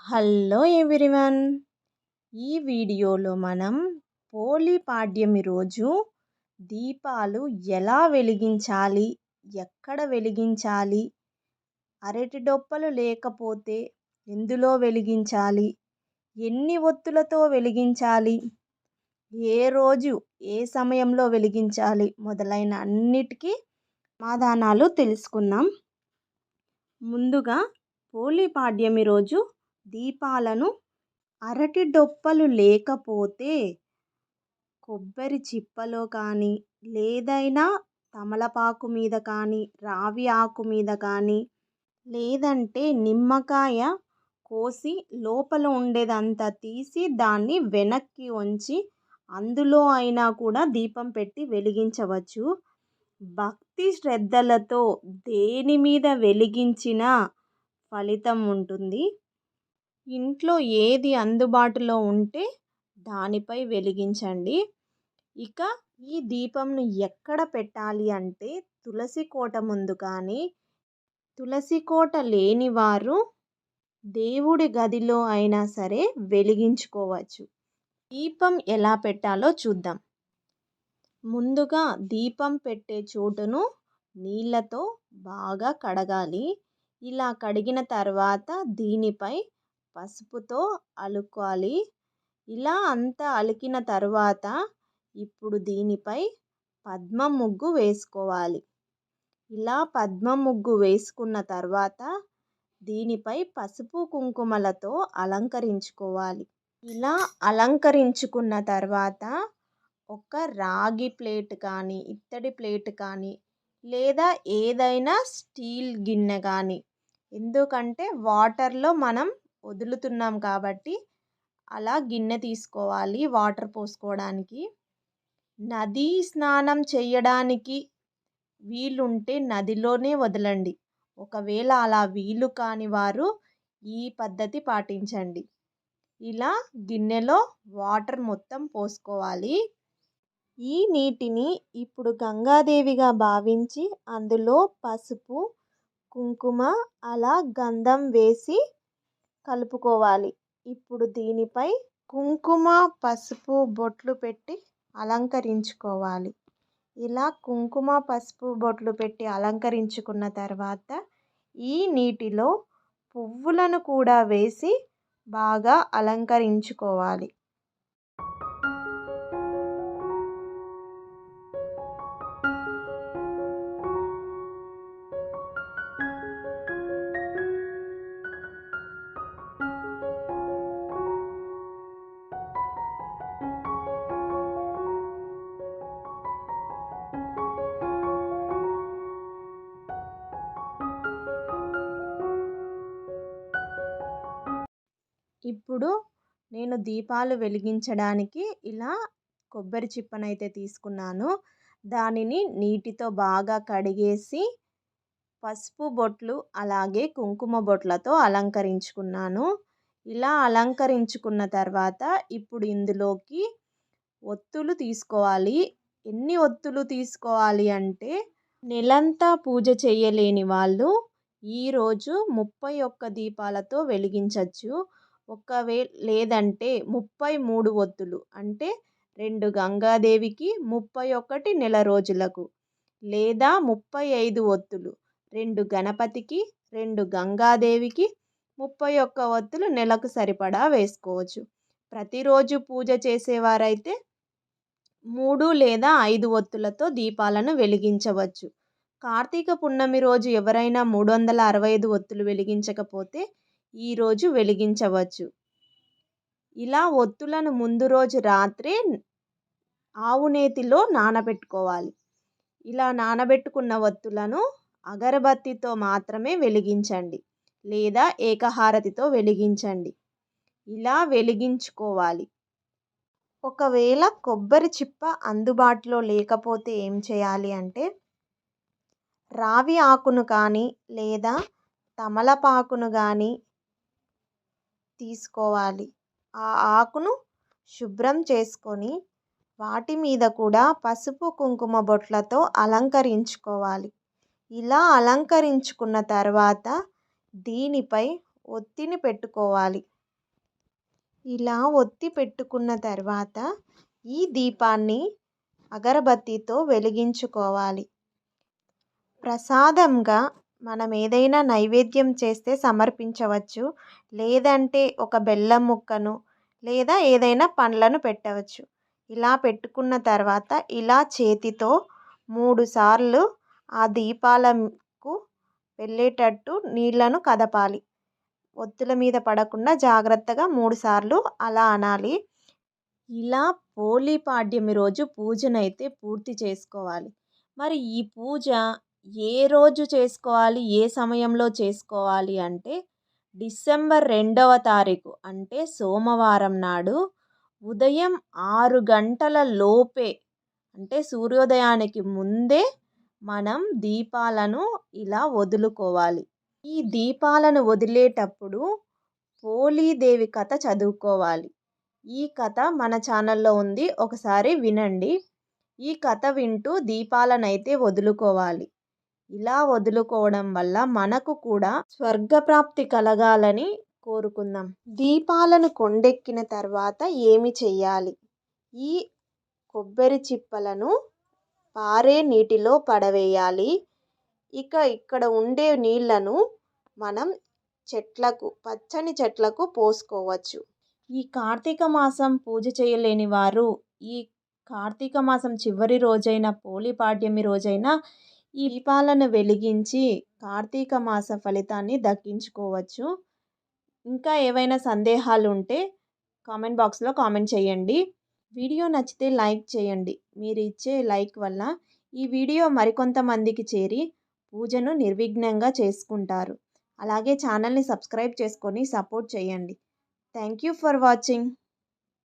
Hello everyone. ఈ వీడియోలో మనం హోలీ పాడ్యమి రోజు దీపాలు ఎలా వెలిగించాలి, ఎక్కడ వెలిగించాలి, అరటి డొప్పలు లేకపోతే ఎందులో వెలిగించాలి, ఎన్ని ఒత్తులతో వెలిగించాలి, ఏ రోజు ఏ సమయంలో వెలిగించాలి మొదలైన అన్నిటికీ సమాధానాలు తెలుసుకుందాం. ముందుగా హోలీ పాడ్యమి రోజు దీపాలను అరటి డొప్పలు లేకపోతే కొబ్బరి చిప్పలో కానీ, లేదైనా తమలపాకు మీద కానీ, రావి ఆకు మీద కానీ, లేదంటే నిమ్మకాయ కోసి లోపల ఉండేదంతా తీసి దాన్ని వెనక్కి వంచి అందులో అయినా కూడా దీపం పెట్టి వెలిగించవచ్చు. భక్తి శ్రద్ధలతో దేని మీద వెలిగించినా ఫలితం ఉంటుంది. ఇంట్లో ఏది అందుబాటులో ఉంటే దానిపై వెలిగించండి. ఇక ఈ దీపంను ఎక్కడ పెట్టాలి అంటే తులసి కోట ముందు కానీ, తులసి కోట లేని వారు దేవుడి గదిలో అయినా సరే వెలిగించుకోవచ్చు. దీపం ఎలా పెట్టాలో చూద్దాం. ముందుగా దీపం పెట్టే చోటును నీళ్ళతో బాగా కడగాలి. ఇలా కడిగిన తర్వాత దీనిపై పసుపుతో అలుకాలి. ఇలా అంతా అలికిన తర్వాత ఇప్పుడు దీనిపై పద్మం ముగ్గు వేసుకోవాలి. ఇలా పద్మం ముగ్గు వేసుకున్న తర్వాత దీనిపై పసుపు కుంకుమలతో అలంకరించుకోవాలి. ఇలా అలంకరించుకున్న తర్వాత ఒక రాగి ప్లేట్ కానీ, ఇత్తడి ప్లేట్ కానీ, లేదా ఏదైనా స్టీల్ గిన్నె కానీ, ఎందుకంటే వాటర్లో మనం వదులుతున్నాం కాబట్టి అలా గిన్నె తీసుకోవాలి వాటర్ పోసుకోవడానికి. నదీ స్నానం చేయడానికి వీలుంటే నదిలోనే వదలండి. ఒకవేళ అలా వీలు కాని వారు ఈ పద్ధతి పాటించండి. ఇలా గిన్నెలో వాటర్ మొత్తం పోసుకోవాలి. ఈ నీటిని ఇప్పుడు గంగాదేవిగా భావించి అందులో పసుపు, కుంకుమ, అలా గంధం వేసి కలుపుకోవాలి. ఇప్పుడు దీనిపై కుంకుమ, పసుపు బొట్లు పెట్టి అలంకరించుకోవాలి. ఇలా కుంకుమ, పసుపు బొట్లు పెట్టి అలంకరించుకున్న తర్వాత ఈ నీటిలో పువ్వులను కూడా వేసి బాగా అలంకరించుకోవాలి. ఇప్పుడు నేను దీపాలు వెలిగించడానికి ఇలా కొబ్బరి చిప్పనైతే తీసుకున్నాను. దానిని నీటితో బాగా కడిగేసి పసుపు బొట్లు అలాగే కుంకుమ బొట్లతో అలంకరించుకున్నాను. ఇలా అలంకరించుకున్న తర్వాత ఇప్పుడు ఇందులోకి ఒత్తులు తీసుకోవాలి. ఎన్ని ఒత్తులు తీసుకోవాలి అంటే నెలంతా పూజ చేయలేని వాళ్ళు ఈరోజు 31 దీపాలతో వెలిగించవచ్చు. లేదంటే 33 ఒత్తులు అంటే 2 గంగాదేవికి, 31 నెల రోజులకు, లేదా 35 ఒత్తులు 2 గణపతికి, 2 గంగాదేవికి, 31 ఒత్తులు నెలకు సరిపడా వేసుకోవచ్చు. ప్రతిరోజు పూజ చేసేవారైతే 3 లేదా 5 ఒత్తులతో దీపాలను వెలిగించవచ్చు. కార్తీక పున్నమి రోజు ఎవరైనా 365 ఒత్తులు వెలిగించకపోతే ఈరోజు వెలిగించవచ్చు. ఇలా ఒత్తులను ముందు రోజు రాత్రే ఆవు నేతిలో నానబెట్టుకోవాలి. ఇలా నానబెట్టుకున్న ఒత్తులను అగరబత్తితో మాత్రమే వెలిగించండి, లేదా ఏకహారతితో వెలిగించండి. ఇలా వెలిగించుకోవాలి. ఒకవేళ కొబ్బరి చిప్ప అందుబాటులో లేకపోతే ఏం చేయాలి అంటే రావి ఆకును కానీ, లేదా తమలపాకును కానీ తీసుకోవాలి. ఆ ఆకును శుభ్రం చేసుకొని వాటి మీద కూడా పసుపు కుంకుమ బొట్లతో అలంకరించుకోవాలి. ఇలా అలంకరించుకున్న తర్వాత దీనిపై ఒత్తిని పెట్టుకోవాలి. ఇలా ఒత్తి పెట్టుకున్న తర్వాత ఈ దీపాన్ని అగరబత్తితో వెలిగించుకోవాలి. ప్రసాదంగా మనం ఏదైనా నైవేద్యం చేస్తే సమర్పించవచ్చు. లేదంటే ఒక బెల్లం ముక్కను లేదా ఏదైనా పండ్లను పెట్టవచ్చు. ఇలా పెట్టుకున్న తర్వాత ఇలా చేతితో 3 సార్లు ఆ దీపాలకు వెళ్ళేటట్టు నీళ్లను కదపాలి. ఒత్తుల మీద పడకుండా జాగ్రత్తగా 3 సార్లు అలా అనాలి. ఇలా పోలీపాడ్యమి రోజు పూజనైతే పూర్తి చేసుకోవాలి. మరి ఈ పూజ ఏ రోజు చేసుకోవాలి, ఏ సమయంలో చేసుకోవాలి అంటే డిసెంబర్ 2వ తారీఖు అంటే సోమవారం నాడు ఉదయం 6 గంటల లోపే అంటే సూర్యోదయానికి ముందే మనం దీపాలను ఇలా వదులుకోవాలి. ఈ దీపాలను వదిలేటప్పుడు పోలీదేవి కథ చదువుకోవాలి. ఈ కథ మన ఛానల్లో ఉంది, ఒకసారి వినండి. ఈ కథ వింటూ దీపాలనైతే వదులుకోవాలి. ఇలా వదులుకోవడం వల్ల మనకు కూడా స్వర్గప్రాప్తి కలగాలని కోరుకుందాం. దీపాలను కొండెక్కిన తర్వాత ఏమి చెయ్యాలి? ఈ కొబ్బరి చిప్పలను పారే నీటిలో పడవేయాలి. ఇక్కడ ఉండే నీళ్లను మనం పచ్చని చెట్లకు పోసుకోవచ్చు. ఈ కార్తీక మాసం పూజ చేయలేని వారు ఈ కార్తీక మాసం చివరి రోజైన పోలీపాడ్యమి రోజైన ఈ దీపాలను వెలిగించి కార్తీక మాస ఫలితాన్ని దక్కించుకోవచ్చు. ఇంకా ఏవైనా సందేహాలు ఉంటే కామెంట్ బాక్స్లో కామెంట్ చేయండి. వీడియో నచ్చితే లైక్ చేయండి. మీరు ఇచ్చే లైక్ వల్ల ఈ వీడియో మరికొంతమందికి చేరి పూజను నిర్విఘ్నంగా చేసుకుంటారు. అలాగే ఛానల్ని సబ్స్క్రైబ్ చేసుకొని సపోర్ట్ చేయండి. Thank you for watching.